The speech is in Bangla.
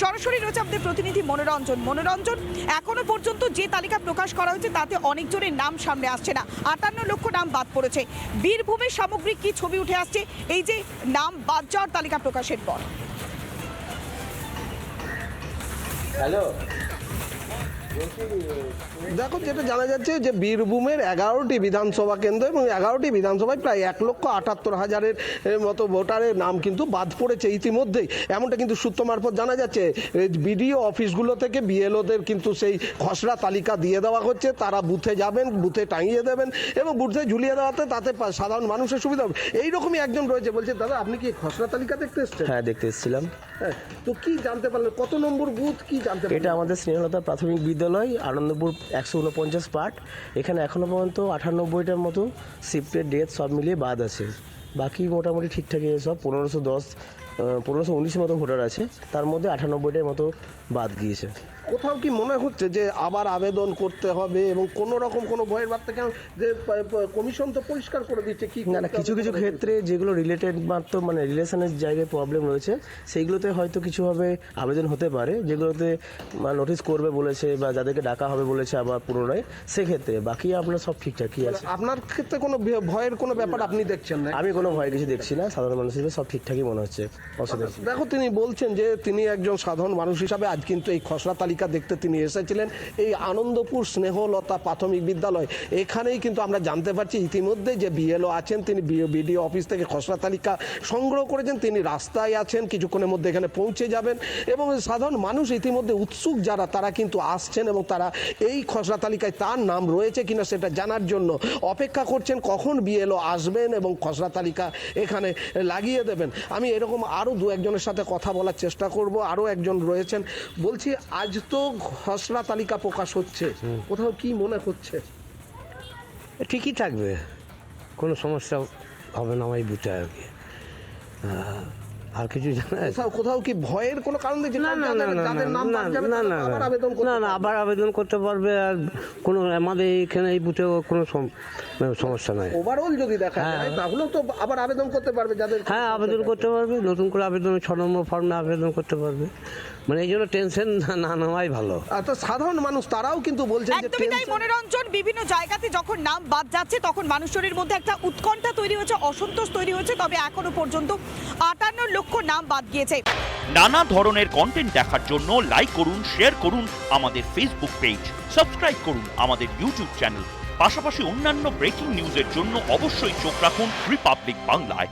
সরাসরি রয়েছে আমাদের প্রতিনিধি মনোরঞ্জন। এখনো পর্যন্ত যে তালিকা প্রকাশ করা হয়েছে তাতে অনেকজনের নাম সামনে আসছে না, 58 লক্ষ নাম বাদ পড়েছে। বীরভূমের সামগ্রিক কি ছবি উঠে আসছে এই যে নাম বাদ যাওয়ার তালিকা প্রকাশের পর? হ্যালো, দেখো যেটা জানা যাচ্ছে যে বীরভূমের 11টি বিধানসভা কেন্দ্র এবং 11টি বিধানসভায় প্রায় 1,78,000-এর মতো ভোটারের নাম কিন্তু বাদ পড়েছে ইতিমধ্যেই, এমনটা কিন্তু সূত্র মারফত জানা যাচ্ছে। বিডিও অফিসগুলো থেকে বিএলওদের কিন্তু সেই খসড়া তালিকা দিয়ে দেওয়া হচ্ছে, তারা বুথে যাবেন, বুথে টাঙিয়ে দেবেন এবং বুথে ঝুলিয়ে দেওয়াতে তাতে সাধারণ মানুষের সুবিধা হবে। এইরকমই একজন রয়েছে, বলছে দাদা আপনি কি খসড়া তালিকা দেখতে এসেছেন? হ্যাঁ, দেখতে এসেছিলাম। হ্যাঁ, তো কি জানতে পারলেন, কত নম্বর বুথ কি জানতে পারলেন? এটা আমাদের স্নেহলতা প্রাথমিক বিদ্যালয়, আনন্দপুর 149 পার্ট। এখানে এখনও পর্যন্ত 98টার মতো শিফটের ডেট সব মিলিয়ে বাদ আছে। বাকি মোটামুটি ঠিকঠাকই সব 1519 মতো ভোটার আছে, তার মধ্যে 98টার মতো বাদ গিয়েছে। কোথাও কি মনে হচ্ছে যে আবার আবেদন করতে হবে এবং কোনো রকম কোনো ভয়ের বার্তা, কেন যে কমিশন তো পরিষ্কার করে দিচ্ছে কি না, কিছু কিছু ক্ষেত্রে যেগুলো রিলেটেড মাত্র মানে রিলেশনের জায়গায় প্রবলেম রয়েছে সেইগুলোতে হয়তো কিছুভাবে আবেদন হতে পারে, যেগুলোতে নোটিশ করবে বলেছে বা যাদেরকে ডাকা হবে বলেছে আবার পুনরায়, সেক্ষেত্রে বাকি আপনার সব ঠিকঠাকই আছে। আপনার ক্ষেত্রে কোনো ভয়ের কোনো ব্যাপার আপনি দেখছেন না? আমি কোনো ভয় কিছু দেখছি না, সাধারণ মানুষ হিসেবে সব ঠিকঠাকই মনে হচ্ছে। দেখো তিনি বলছেন যে তিনি একজন সাধারণ মানুষ হিসাবে আজ কিন্তু এই খসড়া তালিকা দেখতে তিনি এসেছিলেন এই আনন্দপুর স্নেহলতা প্রাথমিক বিদ্যালয়। এখানেই কিন্তু আমরা জানতে পারছি ইতিমধ্যে যে বিএলও আছেন, তিনি বিডিও অফিস থেকে খসড়া তালিকা সংগ্রহ করেছেন, তিনি রাস্তায় আছেন, কিছুক্ষণের মধ্যে এখানে পৌঁছে যাবেন এবং সাধারণ মানুষ ইতিমধ্যে উৎসুক যারা, তারা কিন্তু আসছেন এবং তারা এই খসড়া তালিকায় তার নাম রয়েছে কিনা সেটা জানার জন্য অপেক্ষা করছেন কখন বিএলও আসবেন এবং খসড়া তালিকা এখানে লাগিয়ে দেবেন। আমি এরকম আরও দু একজনের সাথে কথা বলার চেষ্টা করব। আরও একজন রয়েছেন, বলছি আজ তো খসড়া তালিকা প্রকাশ হচ্ছে, কোথাও কি মনে হচ্ছে? ঠিকই থাকবে, কোনো সমস্যা হবে না আমার বুঝতে আর কি। আর কিছু কোথাও কি ভয়ের কোনো কারণ দেখছি? না, আবার আবেদন করতে পারবে আর কোনো আমাদের এখানে এই বুথে কোনো সমস্যা নাই। ওভারঅল যদি দেখা যায় তাহলেও তো আবার আবেদন করতে পারবে যাদের। হ্যাঁ, আবেদন করতে পারবে, নতুন করে আবেদন 6 নম্বর ফর্মে আবেদন করতে পারবে। মানে এই জন্য টেনশন না নেওয়াই ভালো। তো সাধারণ মানুষ তারাও কিন্তু বলছেন যে একদমই তাই মনোরঞ্জন, বিভিন্ন জায়গাতে যখন নাম বাদ যাচ্ছে তখন মানুষের মধ্যে একটা উৎকণ্ঠা তৈরি হয়েছে, অসন্তোষ তৈরি হয়েছে, তবে এখনো পর্যন্ত 58 লক্ষ নাম বাদ গিয়েছে। নানা ধরনের কন্টেন্ট দেখার জন্য লাইক করুন, শেয়ার করুন আমাদের ফেসবুক পেজ, সাবস্ক্রাইব করুন আমাদের ইউটিউব চ্যানেল। পাশাপাশি অন্যান্য ব্রেকিং নিউজের জন্য অবশ্যই চোখ রাখুন রিপাবলিক বাংলায়।